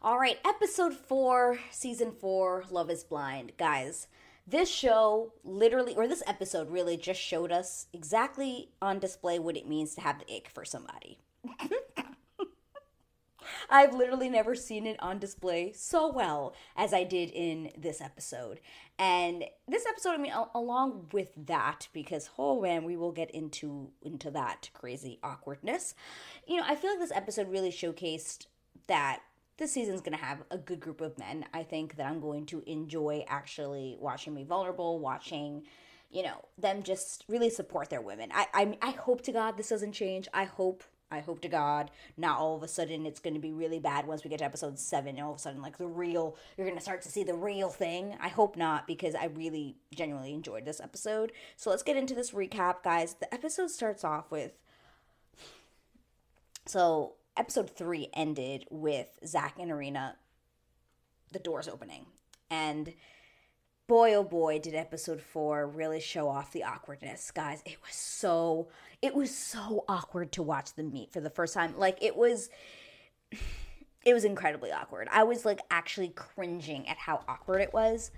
All right, episode 4, season 4, Love is Blind. Guys, this show literally, or this episode really just showed us exactly on display what it means to have the ick for somebody. I've literally never seen it on display so well as I did in this episode. And this episode, I mean, along with that, because oh man, we will get into that crazy awkwardness. You know, I feel like this episode really showcased that this season's gonna have a good group of men. I think that I'm going to enjoy actually watching me vulnerable, watching, them just really support their women. I hope to God this doesn't change. I hope to God not all of a sudden it's going to be really bad once we get to episode 7 and all of a sudden like you're going to start to see the real thing. I hope not, because I really genuinely enjoyed this episode. So let's get into this recap, guys. The episode starts off with, so episode 3 ended with Zack and Irina, the doors opening. And boy, oh boy, did episode 4 really show off the awkwardness, guys. It was so awkward to watch them meet for the first time. Like, it was incredibly awkward. I was like actually cringing at how awkward it was.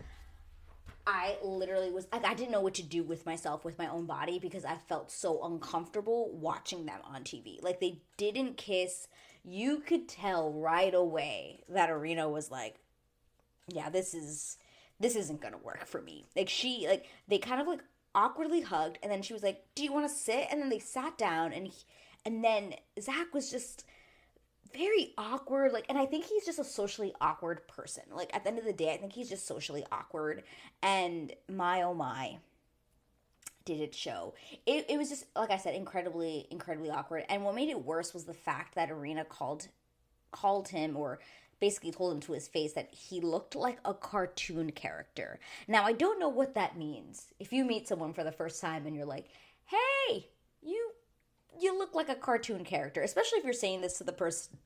I literally was like, I didn't know what to do with myself, with my own body, because I felt so uncomfortable watching them on TV. Like, they didn't kiss. You could tell right away that Irina was like, yeah, this isn't gonna work for me. They kind of like awkwardly hugged, and then she was like, do you want to sit? And then they sat down, and then Zack was just very awkward. Like, and I think he's just a socially awkward person. Like, at the end of the day, I think he's just socially awkward. And my, oh my, did it show. It was just, like I said, incredibly, incredibly awkward. And what made it worse was the fact that Irina called him, or basically told him to his face, that he looked like a cartoon character. Now, I don't know what that means. If you meet someone for the first time and you're like, hey, you look like a cartoon character, especially if you're saying this to the person,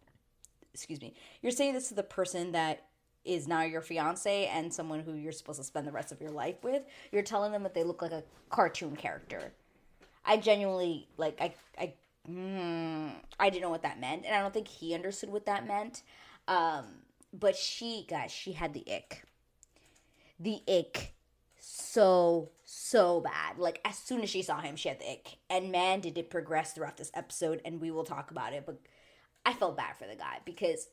you're saying this to the person that is now your fiance and someone who you're supposed to spend the rest of your life with. You're telling them that they look like a cartoon character. I genuinely, like, I didn't know what that meant, and I don't think he understood what that meant. But she had the ick. The ick. So bad. Like, as soon as she saw him, she had the ick. And man, did it progress throughout this episode, and we will talk about it. But I felt bad for the guy, because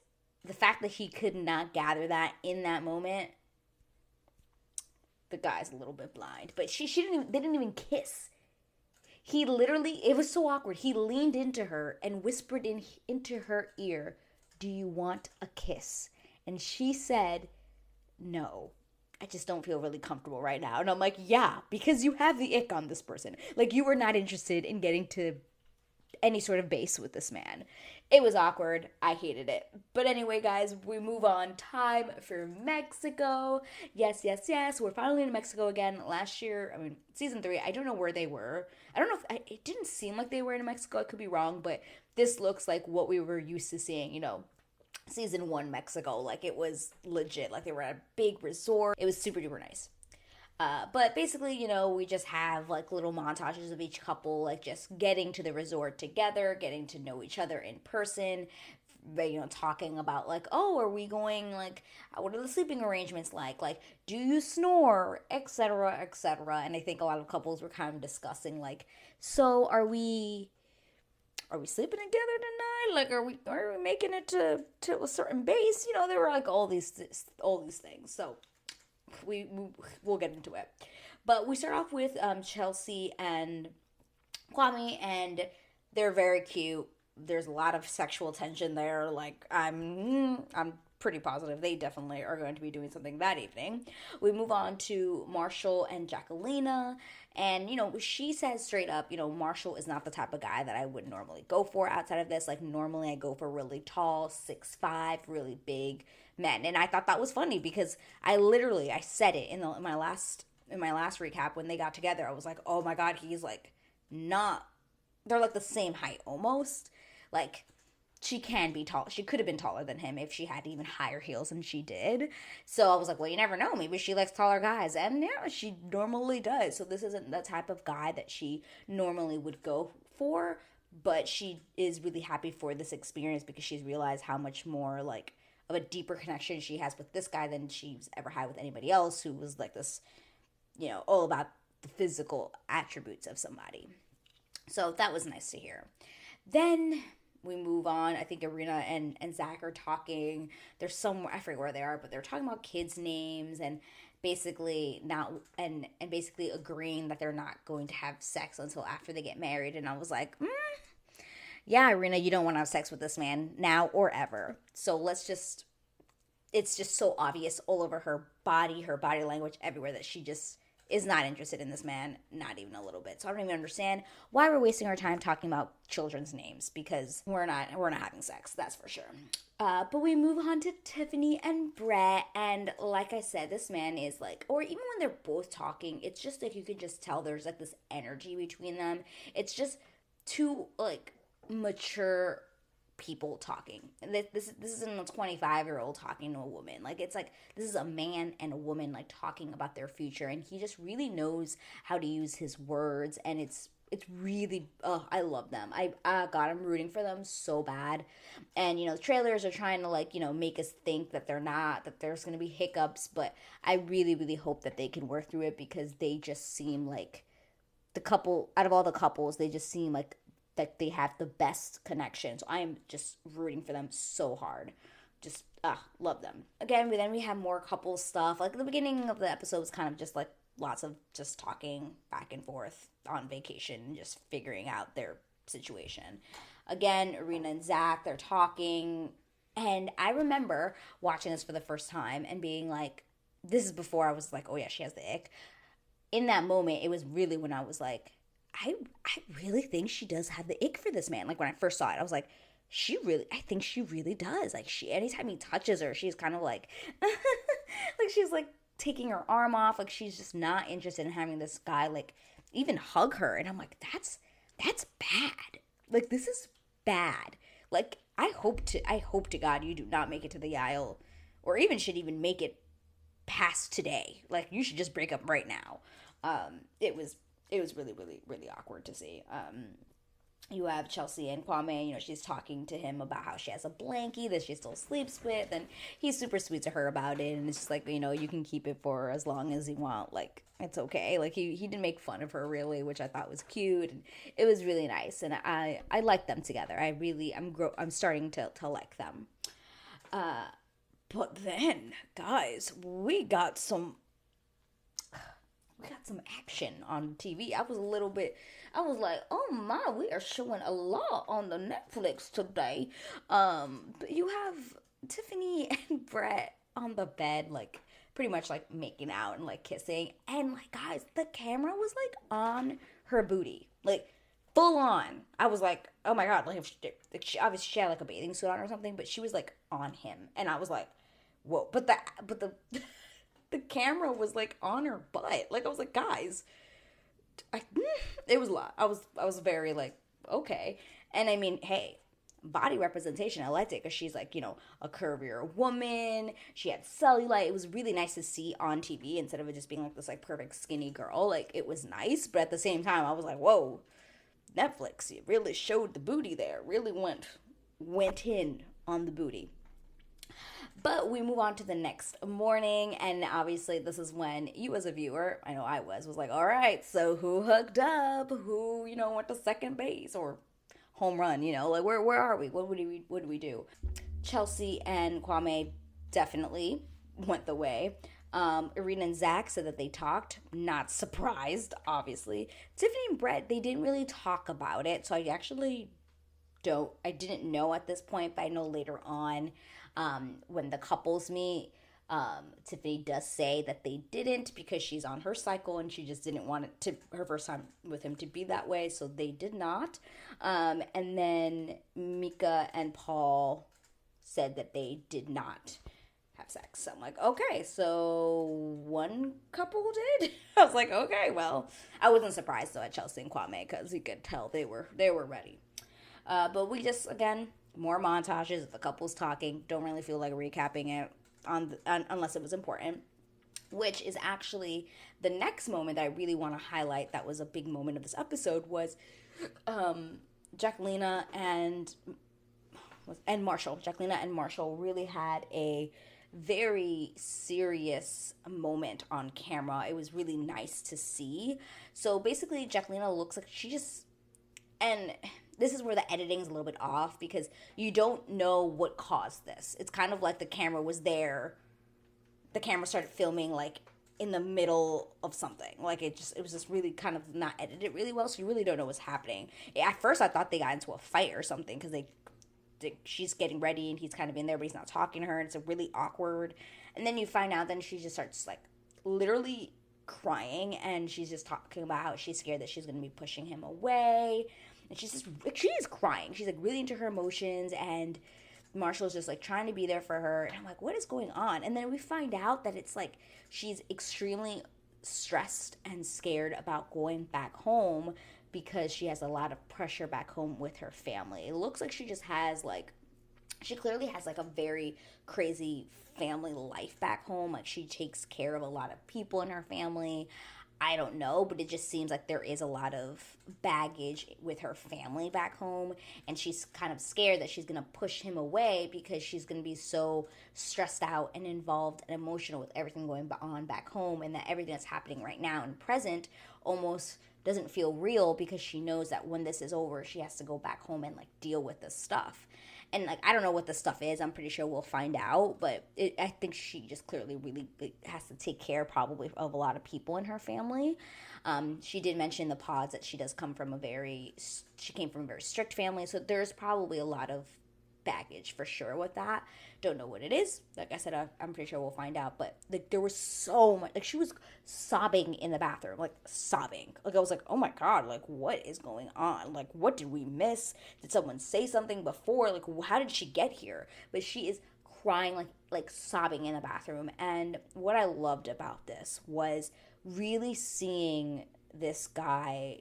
the fact that he could not gather that in that moment, the guy's a little bit blind. But they didn't even kiss. He literally, it was so awkward. He leaned into her and whispered into her ear, do you want a kiss? And she said, no, I just don't feel really comfortable right now. And I'm like, yeah, because you have the ick on this person. Like, you were not interested in getting to any sort of base with this man. It was awkward. I hated it. But anyway, guys, we move on. Time for Mexico. Yes. We're finally in Mexico again. Last year, I mean, season 3, I don't know where they were. I don't know if it didn't seem like they were in Mexico. I could be wrong, but this looks like what we were used to seeing, season 1 Mexico. Like, it was legit. Like, they were at a big resort. It was super duper nice. But basically, we just have like little montages of each couple, like just getting to the resort together, getting to know each other in person, talking about like, oh, are we going, like, what are the sleeping arrangements like? Like, do you snore, etc., etc. And I think a lot of couples were kind of discussing like, so are we sleeping together tonight? Like, are we making it to a certain base? There were like all these things. So we'll get into it. But we start off with Chelsea and Kwame, and they're very cute. There's a lot of sexual tension there. Like, I'm pretty positive they definitely are going to be doing something that evening. We move on to Marshall and Jacquelina, and she says straight up, Marshall is not the type of guy that I would normally go for outside of this. Like, normally I go for really tall, 6'5", really big men. And I thought that was funny, because I said it in my last recap when they got together. I was like, oh my god, he's like not, they're like the same height almost. Like, she can be tall. She could have been taller than him if she had even higher heels than she did. So I was like, well, you never know. Maybe she likes taller guys. And yeah, she normally does. So this isn't the type of guy that she normally would go for. But she is really happy for this experience, because she's realized how much more, like, of a deeper connection she has with this guy than she's ever had with anybody else, who was like this, all about the physical attributes of somebody. So that was nice to hear. Then we move on. I think Irina and Zack are talking. They're somewhere, I forget where they are, but they're talking about kids' names and basically basically agreeing that they're not going to have sex until after they get married. And I was like, yeah, Irina, you don't want to have sex with this man now or ever. So it's just so obvious all over her body language, everywhere, that she just is not interested in this man, not even a little bit. So I don't even understand why we're wasting our time talking about children's names, because we're not having sex, that's for sure. But we move on to Tiffany and Brett, and like I said, this man is like, or even when they're both talking, it's just like you could just tell there's like this energy between them. It's just two like mature people talking. This isn't a 25-year-old talking to a woman. Like, it's like this is a man and a woman like talking about their future, and he just really knows how to use his words, and it's really, I love them. God, I'm rooting for them so bad. And the trailers are trying to like make us think that that there's gonna be hiccups, but I really, really hope that they can work through it, because they just seem like the couple out of all the couples, they just seem like that they have the best connection. So I am just rooting for them so hard. Just love them. Again, then we have more couple stuff. Like the beginning of the episode was kind of just like lots of just talking back and forth on vacation and just figuring out their situation. Again, Irina and Zack, they're talking, and I remember watching this for the first time and being like, this is before I was like, oh yeah, she has the ick. In that moment, it was really when I was like, I really think she does have the ick for this man. Like when I first saw it, I was like, I think she really does. Like anytime he touches her, she's kind of like, like she's like taking her arm off. Like she's just not interested in having this guy like even hug her. And I'm like, that's bad. Like this is bad. Like I hope to God you do not make it to the aisle, or even should even make it past today. Like you should just break up right now. It was really, really, really awkward to see. You have Chelsea and Kwame, she's talking to him about how she has a blankie that she still sleeps with, and he's super sweet to her about it, and it's just like, you can keep it for as long as you want, like, it's okay. Like, he didn't make fun of her, really, which I thought was cute, and it was really nice, and I like them together. I'm starting to like them. But then, guys, we got some action on TV. I was like, oh my, we are showing a lot on the Netflix today. But you have Tiffany and Brett on the bed, like, pretty much, like, making out and, like, kissing. And, like, guys, the camera was, like, on her booty. Like, full on. I was like, oh my God. Like, she obviously she had, like, a bathing suit on or something, but she was, like, on him. And I was like, whoa. But the the camera was like on her butt. Like I was like, guys, it was a lot. I was very like, okay. And I mean, hey, body representation, I liked it because she's like, a curvier woman. She had cellulite. It was really nice to see on TV instead of it just being like this like perfect skinny girl. Like it was nice, but at the same time, I was like, whoa, Netflix, it really showed the booty there. Really went in on the booty. But we move on to the next morning, and obviously this is when you as a viewer, I know I was like, all right, so who hooked up? Who, went to second base or home run, like where are we? What do we do? Chelsea and Kwame definitely went the way. Irina and Zack said that they talked. Not surprised, obviously. Tiffany and Brett, they didn't really talk about it, so I didn't know at this point, but I know later on, when the couples meet, Tiffany does say that they didn't because she's on her cycle and she just didn't want it to her first time with him to be that way, so they did not. And then Micah and Paul said that they did not have sex. So I'm like, okay, so one couple did? I was like, okay, well, I wasn't surprised though at Chelsea and Kwame because you could tell they were ready. But we just, again, more montages of the couples talking. Don't really feel like recapping it unless it was important. Which is actually the next moment that I really want to highlight that was a big moment of this episode was Jacquelina and and Marshall, Jacqueline and Marshall really had a very serious moment on camera. It was really nice to see. So basically, Jacqueline looks like she just, and this is where the editing is a little bit off because you don't know what caused this. It's kind of like the camera was there. The camera started filming like in the middle of something. Like it was just really kind of not edited really well, so you really don't know what's happening. At first I thought they got into a fight or something because she's getting ready and he's kind of in there but he's not talking to her, and it's really awkward. And then you find out then she just starts like literally crying, and she's just talking about how she's scared that she's going to be pushing him away, and she is crying. She's like really into her emotions, and Marshall's just like trying to be there for her, and I'm like, what is going on? And then we find out that it's like she's extremely stressed and scared about going back home because she has a lot of pressure back home with her family. It looks like she just has like, she clearly has like a very crazy family life back home. Like she takes care of a lot of people in her family. I don't know, but it just seems like there is a lot of baggage with her family back home, and she's kind of scared that she's going to push him away because she's going to be so stressed out and involved and emotional with everything going on back home, and that everything that's happening right now and present almost doesn't feel real because she knows that when this is over, she has to go back home and like deal with this stuff. And like, I don't know what the stuff is. I'm pretty sure we'll find out. But I think she just clearly really has to take care probably of a lot of people in her family. She did mention in the pods that she came from a very strict family. So there's probably a lot of baggage for sure with that. Don't know what it is. Like I said, I'm pretty sure we'll find out. But like, there was so much. Like she was sobbing in the bathroom, like sobbing. Like I was like, oh my god, like what is going on? Like what did we miss? Did someone say something before? Like how did she get here? But she is crying, like sobbing in the bathroom. And what I loved about this was really seeing this guy,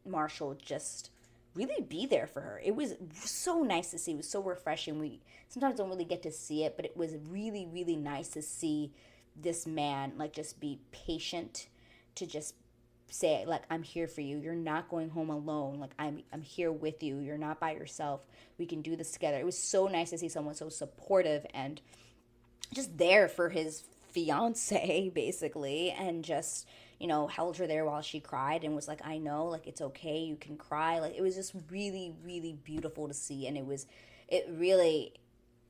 Marshall, just really be there for her. It was so nice to see. It was so refreshing. We sometimes don't really get to see it, but it was really, really nice to see this man like just be patient, to just say like, I'm here for you. You're not going home alone. Like I'm here with you. You're not by yourself. We can do this together. It was so nice to see someone so supportive and just there for his fiance basically, and just, you know, held her there while she cried and was like, I know, like it's okay, you can cry. Like it was just really, really beautiful to see. And it really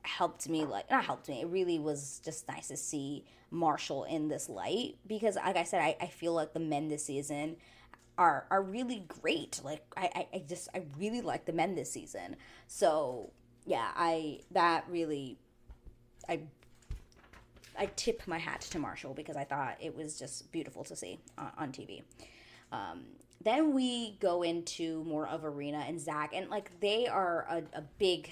helped me, like not helped me, it really was just nice to see Marshall in this light, because like I said, I feel like the men this season are really great. Like I really like the men this season. So yeah, I tip my hat to Marshall because I thought it was just beautiful to see on TV. Then we go into more of Irina and Zack, and like they are a big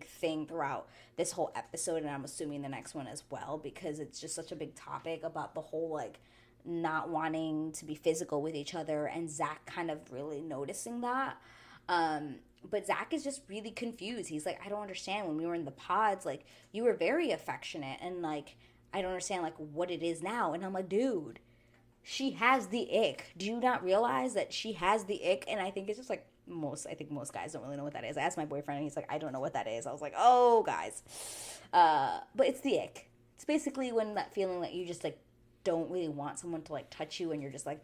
thing throughout this whole episode, and I'm assuming the next one as well, because it's just such a big topic about the whole like not wanting to be physical with each other, and Zack kind of really noticing that. But Zack is just really confused. He's like, I don't understand. When we were in the pods, like, you were very affectionate, and, like, I don't understand, like, what it is now. And I'm like, dude, she has the ick. Do you not realize that she has the ick? And I think it's just, like, I think most guys don't really know what that is. I asked my boyfriend, and he's like, I don't know what that is. I was like, oh, guys. But it's the ick. It's basically when that feeling that you just, like, don't really want someone to, like, touch you, and you're just like,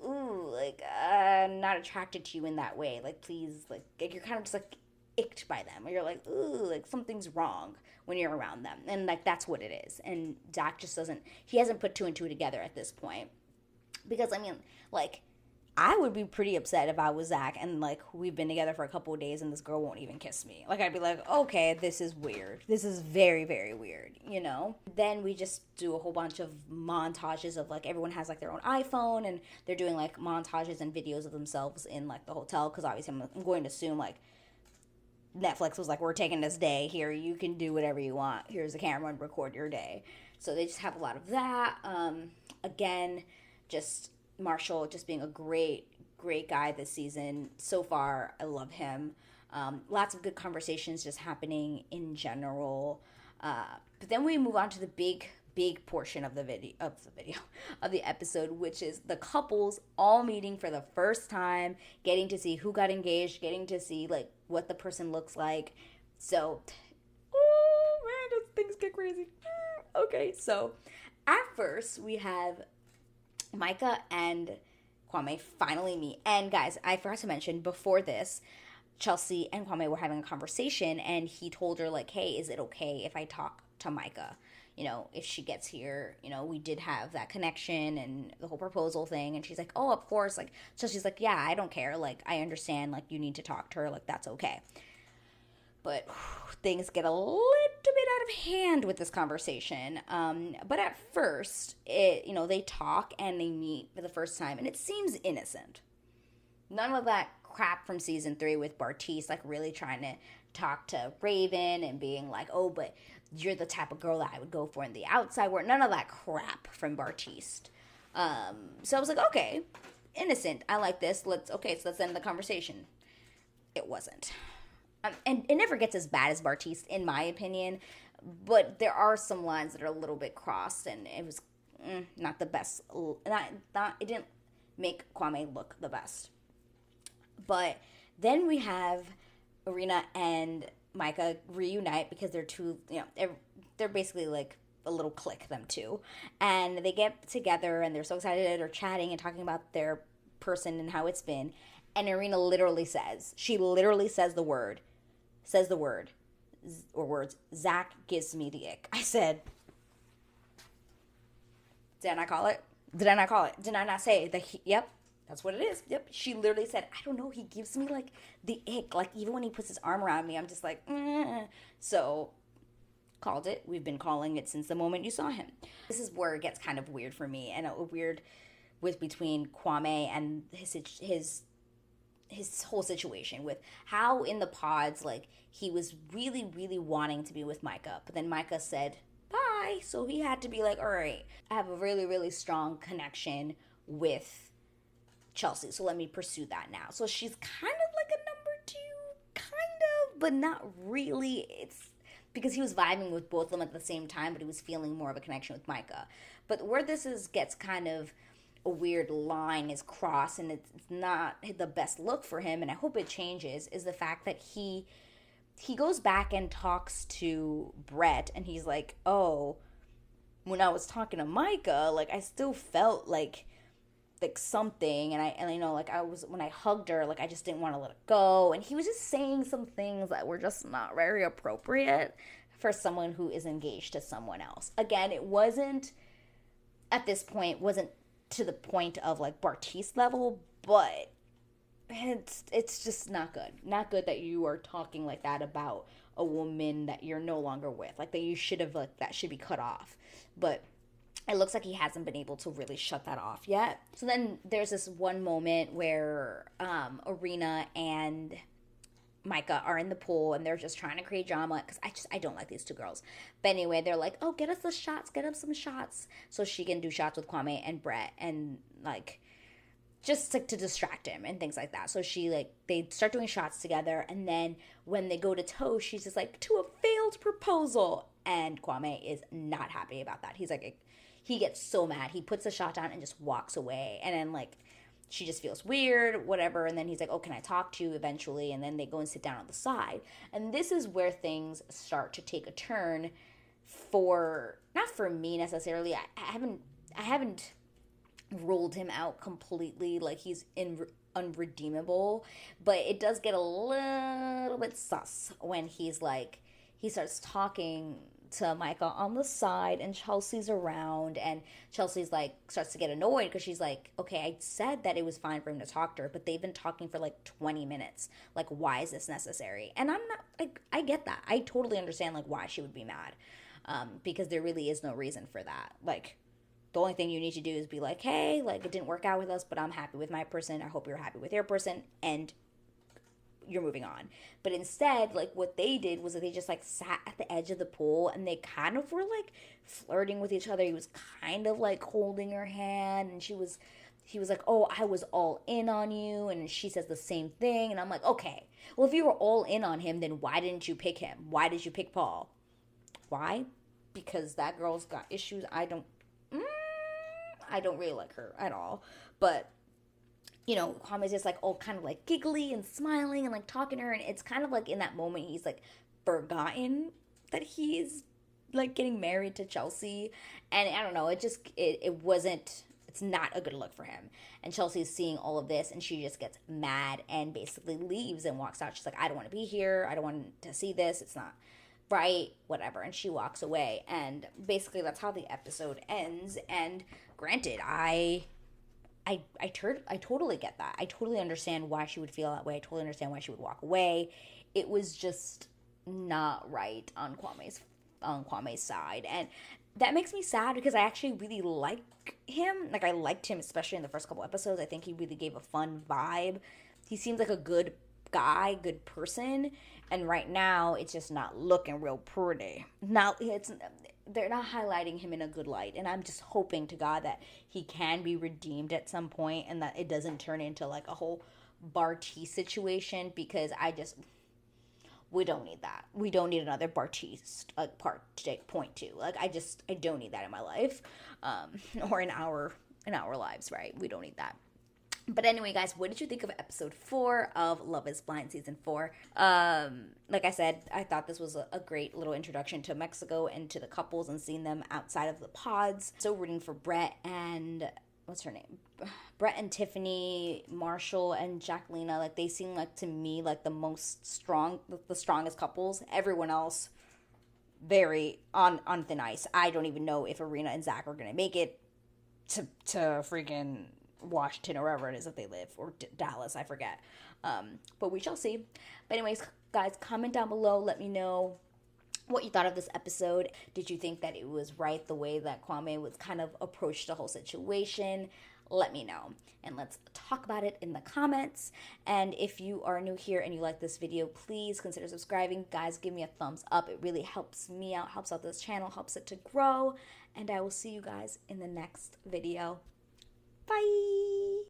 ooh, like, I'm not attracted to you in that way. Like, please, like you're kind of just, like, icked by them. Or you're like, ooh, like, something's wrong when you're around them. And, like, that's what it is. And Zack just he hasn't put two and two together at this point. Because, I mean, like, I would be pretty upset if I was Zack and, like, we've been together for a couple of days and this girl won't even kiss me. Like, I'd be like, okay, this is weird. This is very, very weird, you know? Then we just do a whole bunch of montages of, like, everyone has, like, their own iPhone, and they're doing, like, montages and videos of themselves in, like, the hotel, because obviously I'm going to assume, like, Netflix was like, we're taking this day here, you can do whatever you want, here's a camera and record your day. So they just have a lot of that. Again, just Marshall just being a great guy this season so far. I love him. Lots of good conversations just happening in general. But then we move on to the big portion of the episode, which is the couples all meeting for the first time, getting to see who got engaged, getting to see, like, what the person looks like. So, oh man, those things get crazy. Okay, so at first we have Micah and Kwame finally meet. And guys, I forgot to mention before this, Chelsea and Kwame were having a conversation, and he told her, like, hey, is it okay if I talk to Micah? You know, if she gets here, you know, we did have that connection and the whole proposal thing. And she's like, oh, of course. Like, so she's like, yeah, I don't care. Like, I understand. Like, you need to talk to her. Like, that's okay. But things get a little bit out of hand with this conversation. But at first, they talk and they meet for the first time, and it seems innocent. None of that crap from season 3 with Bartise, like, really trying to talk to Raven and being like, oh, but you're the type of girl that I would go for in the outside world. None of that crap from Bartise. So I was like, okay, innocent. I like this. Let's end the conversation. It wasn't. And it never gets as bad as Bartise, in my opinion. But there are some lines that are a little bit crossed, and it was not the best. It didn't make Kwame look the best. But then we have Irina and Micah reunite because they're two, they're basically like a little clique, them two. And they get together and they're so excited. They're chatting and talking about their person and how it's been. And Irina literally says the words, Zack gives me the ick. I said, did I not call it? Did I not say that? Yep. That's what it is. Yep. She literally said, I don't know. He gives me like the ick. Like even when he puts his arm around me, I'm just like, So called it. We've been calling it since the moment you saw him. This is where it gets kind of weird for me, and weird with between Kwame and his whole situation with how in the pods, like he was really, really wanting to be with Micah, but then Micah said bye. So he had to be like, all right, I have a really, really strong connection with Chelsea, so let me pursue that now. So she's kind of like a number 2, kind of, but not really. It's because he was vibing with both of them at the same time, but he was feeling more of a connection with Micah. But where this gets kind of a weird line is crossed, and it's not the best look for him, and I hope it changes, is the fact that he goes back and talks to Brett, and he's like, oh, when I was talking to Micah, like I still felt like something, and I was, when I hugged her, like I just didn't want to let it go, and he was just saying some things that were just not very appropriate for someone who is engaged to someone else. Again, it wasn't at this point, wasn't to the point of like Bartise level, but it's just not good that you are talking like that about a woman that you're no longer with, like that you should have, like that should be cut off. But it looks like he hasn't been able to really shut that off yet. So then there's this one moment where Irina and Micah are in the pool and they're just trying to create drama because I don't like these two girls. But anyway, they're like, oh, get us some shots so she can do shots with Kwame and Brett and like just to distract him and things like that. So they start doing shots together, and then when they go to toast, she's just like, to a failed proposal, and Kwame is not happy about that. He's like, he gets so mad. He puts the shot down and just walks away. And then, like, she just feels weird, whatever. And then he's like, oh, can I talk to you eventually? And then they go and sit down on the side. And this is where things start to take a turn not for me necessarily. I haven't ruled him out completely. Like, he's unredeemable. But it does get a little bit sus when he starts talking to Micah on the side and Chelsea's around, and Chelsea's like starts to get annoyed because she's like, okay, I said that it was fine for him to talk to her, but they've been talking for like 20 minutes. Like, why is this necessary? And I'm not like, I get that. I totally understand like why she would be mad, because there really is no reason for that. Like, the only thing you need to do is be like, hey, like it didn't work out with us, but I'm happy with my person. I hope you're happy with your person, and you're moving on. But instead, like what they did was that they just like sat at the edge of the pool and they kind of were like flirting with each other. He was kind of like holding her hand, and he was like, oh, I was all in on you. And she says the same thing. And I'm like, okay, well, if you were all in on him, then why didn't you pick him? Why did you pick Paul? Why? Because that girl's got issues. I don't really like her at all. But you know, Kwame's just like all kind of like giggly and smiling and like talking to her. And it's kind of like in that moment, he's like forgotten that he's like getting married to Chelsea. And I don't know, it wasn't, it's not a good look for him. And Chelsea's seeing all of this and she just gets mad and basically leaves and walks out. She's like, I don't want to be here. I don't want to see this. It's not right, whatever. And she walks away. And basically that's how the episode ends. And granted, I totally get that. I totally understand why she would feel that way. I totally understand why she would walk away. It was just not right on Kwame's side, and that makes me sad because I actually really like him. Like I liked him, especially in the first couple episodes. I think he really gave a fun vibe. He seems like a good guy, good person, and right now it's just not looking real pretty. Now they're not highlighting him in a good light, and I'm just hoping to God that he can be redeemed at some point and that it doesn't turn into like a whole Barty situation, because we don't need that. We don't need another Bartiste like part to take point to. Like I don't need that in my life, or in our lives, right? We don't need that. But anyway, guys, what did you think of episode 4 of Love is Blind season 4? Like I said, I thought this was a great little introduction to Mexico and to the couples and seeing them outside of the pods. So rooting for Brett and what's her name? Brett and Tiffany, Marshall and Jacqueline. Like they seem like to me like the strongest couples. Everyone else very on thin ice. I don't even know if Irina and Zack are gonna make it to freaking Washington or wherever it is that they live, or Dallas, I forget. But we shall see. But anyways, guys, comment down below. Let me know what you thought of this episode. Did you think that it was right the way that Kwame was kind of approached the whole situation? Let me know, and let's talk about it in the comments. And if you are new here and you like this video, please consider subscribing. Guys, give me a thumbs up. It really helps me out, helps out this channel, helps it to grow. And I will see you guys in the next video. Bye.